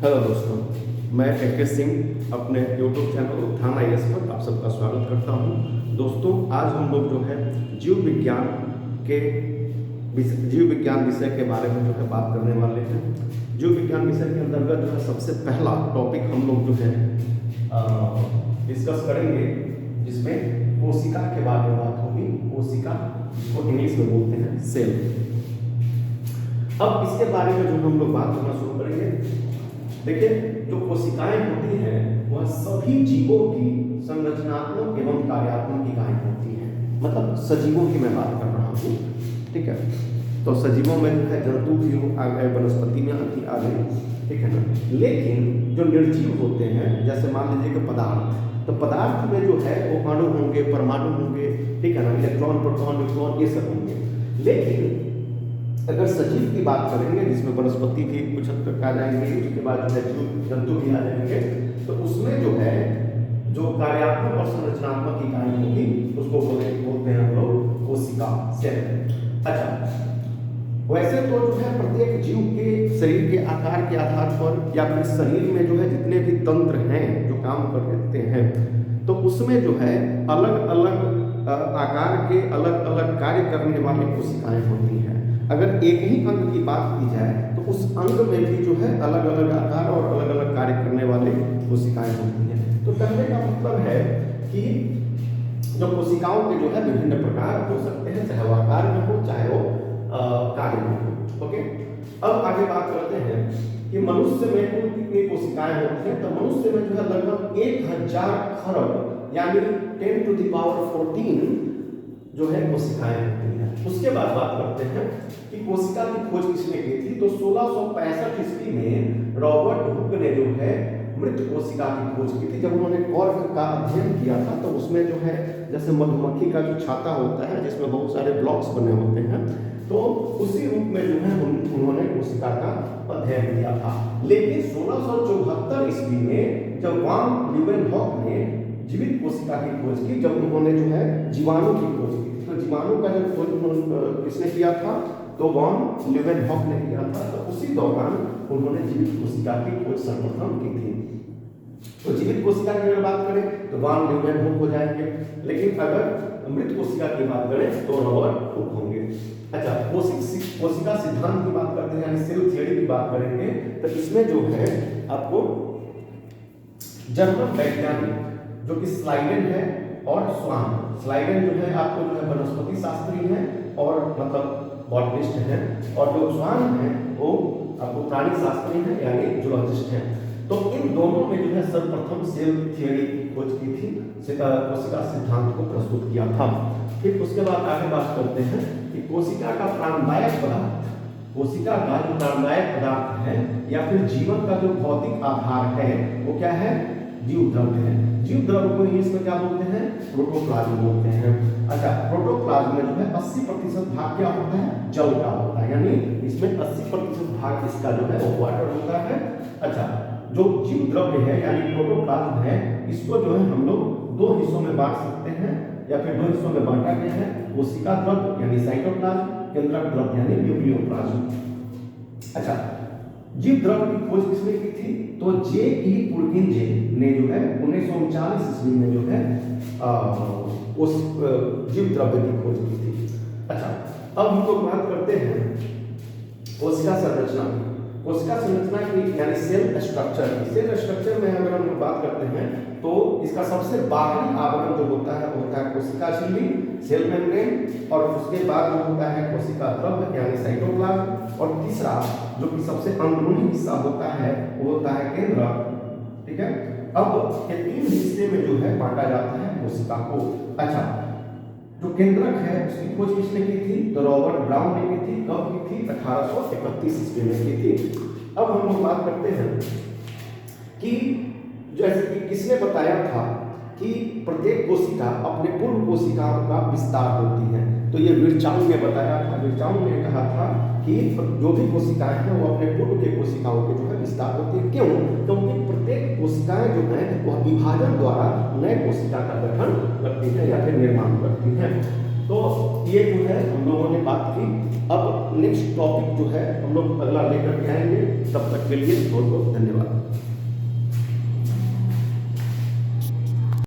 Hello दोस्तों, मैं के सिंह अपने यूट्यूब चैनल उत्थान IAS पर आप सबका स्वागत करता हूं। दोस्तों, आज हम लोग जो है जीव विज्ञान के जीव विज्ञान विषय के बारे में जो है बात करने वाले हैं। जीव विज्ञान विषय के अंतर्गत जो है सबसे पहला टॉपिक हम लोग जो है डिस्कस करेंगे, जिसमें कोशिका के बारे में बात होगी। कोशिका को इंग्लिश में बोलते हैं सेल। अब इसके बारे में जो हम लोग बात करना शुरू करेंगे। देखिए, जो कोशिकाएं होती हैं वह सभी जीवों की संरचनात्मक एवं कार्यात्मक इकाई होती हैं। मतलब सजीवों की मैं बात कर रहा हूँ, ठीक है। तो सजीवों में जो है जंतु भी आ गए, वनस्पति में आ गए, ठीक है ना। लेकिन जो निर्जीव होते हैं, जैसे मान लीजिए कि पदार्थ, तो पदार्थ में जो है वो अणु होंगे, परमाणु होंगे, ठीक है ना, इलेक्ट्रॉन, प्रोटॉन, न्यूट्रॉन, ये सब होंगे। लेकिन अगर सजीव की बात करेंगे, जिसमें वनस्पति भी कुछ हद तक आ जाएंगे, उसके बाद जो है जंतु भी आ जाएंगे, तो उसमें जो है जो कार्यात्मक और संरचनात्मक इकाई होगी उसको बोलते हैं हम लोग कोशिका, सेल। अच्छा, वैसे तो जो है प्रत्येक जीव के शरीर के आकार के आधार पर या फिर शरीर में जो है जितने भी तंत्र हैं जो काम करते हैं, तो उसमें जो है अलग अलग आकार के अलग अलग कार्य करने वाली कोशिकाएं होती हैं। अगर एक ही अंग की बात की जाए तो उस अंग में भी जो है अलग अलग आकार और अलग अलग कार्य करने वाली कोशिकाएं होती हैं। तो कहने का मतलब है कि जो कोशिकाओं के जो है विभिन्न प्रकार हो सकते हैं, चाहे वो आकार में हो, चाहे वो कार्य में हो। ओके, अब आगे बात करते हैं कि मनुष्य में कुल कितनी कोशिकाएं होती हैं। तो मनुष्य में जो है लगभग 1000 खरब यानी 10 to the power 14 जो है कोशिकाएं होती हैं। उसके बाद बात करते हैं कि कोशिका की खोज किसने की थी। तो 1665 ईस्वी में रॉबर्ट हुक ने जो है मृत कोशिका की खोज की थी। जब उन्होंने कॉर्क का अध्ययन किया था तो उसमें जो है जैसे मधुमक्खी का जो छाता होता है जिसमें बहुत सारे ब्लॉक्स बने होते हैं, तो उसी रूप में जो है उन्होंने कोशिका का अध्ययन किया था। लेकिन 1674 ईस्वी में जब वान ल्यूवेनहॉक ने जीवित कोशिका की खोज की, जब उन्होंने जो है जीवाणु की खोज की, तो जीवाणु का जब खोज किसने किया था, तो वान ल्यूवेनहॉक ने किया था। तो उसी दौरान उन्होंने जीवित कोशिका की खोज सर्वप्रथम की थी। तो जीवित कोशिका की अगर बात करें तो वान ल्यूवेनहॉक हो जाएंगे, लेकिन अगर मृत कोशिका की बात करें तो रॉबर्ट हुक होंगे। अच्छा, कोशिका सिद्धांत की बात करते हैं, यानी सेल थ्योरी की बात करेंगे, तो इसमें जो है आपको जर्मन वैज्ञानिक जो कि स्लाइडेन है और स्वान, स्लाइडेन जो है आपको जो है वनस्पति शास्त्री है और मतलब बॉटनिस्ट है, और जो स्वान है वो आपको प्राणी शास्त्री है यानी जूलॉजिस्ट है। तो इन दोनों में जो है सर्वप्रथम सेल थ्योरी की खोज की थी, कोशिका सिद्धांत को प्रस्तुत किया था। फिर उसके बाद आगे बात करते हैं कि कोशिका का प्राणदायक पदार्थ, कोशिका का जो प्राणदायक पदार्थ है या फिर जीवन का जो भौतिक आधार है वो क्या है, जीव द्रव्य है। जीव द्रव्य को इंग्लिश में क्या बोलते हैं, प्रोटोप्लाज्म बोलते हैं। अच्छा, प्रोटोप्लाज्म में जो है 80% भाग क्या होता है, जल का होता है, यानी इसमें 80% भाग इसका जो है वो वाटर होता है। अच्छा, जो जीव द्रव्य है यानी प्रोटोप्लाज्म है, इसको जो है हम लोग दो हिस्सों में बांट सकते हैं या फिर दो हिस्सों में बांटा गया है। कोशिका द्रव्य यानी साइटोप्लाज्म, केंद्रक द्रव्य यानी न्यूक्लियोप्लाज्म। अच्छा, जीव द्रव्य की खोज किसने की थी, तो जे.ई. पुर्किंजे ने जो है 1939 ईस्वी में जो है उस जीव द्रव्य की खोज की थी। अच्छा, अब हम लोग बात करते हैं कोशिका संरचना की। कोशिका संरचना की यानी सेल स्ट्रक्चर की। सेल स्ट्रक्चर में अगर हम लोग बात करते हैं तो इसका सबसे बाहरी आवरण जो होता है वो होता है कोशिका झिल्ली, सेल मेम्ब्रेन, और उसके बाद जो होता है कोशिका द्रव्य यानी साइटोप्लाज्म, और तीसरा जो कि सबसे अंदरूनी हिस्सा होता है वो होता है केंद्रक, ठीक है। अब ये तीन हिस्से में जो है बांटा जाता है कोशिका को। अच्छा, जो केंद्रक है उसकी खोज किसने की थी, तो रॉबर्ट ब्राउन ने की थी। कब की थी, 1831 ईस्वी में की थी। अब हम लोग बात करते हैं कि जैसे कि किसने बताया था कि प्रत्येक कोशिका अपने पूर्व कोशिकाओं का विस्तार होती है, तो ये विर्चाउ ने बताया था। विर्चाउ ने कहा था कि जो भी कोशिकाएं हैं वो अपने पूर्व के कोशिकाओं के जो है विस्तार होती है। क्यों, क्योंकि प्रत्येक कोशिकाएं जो हैं वह विभाजन द्वारा नए कोशिका का गठन करती हैं या फिर निर्माण करती हैं। तो ये जो है हम लोगों ने बात की। अब नेक्स्ट टॉपिक जो है हम लोग अगला लेकर के आएंगे। तब तक के लिए बहुत बहुत धन्यवाद।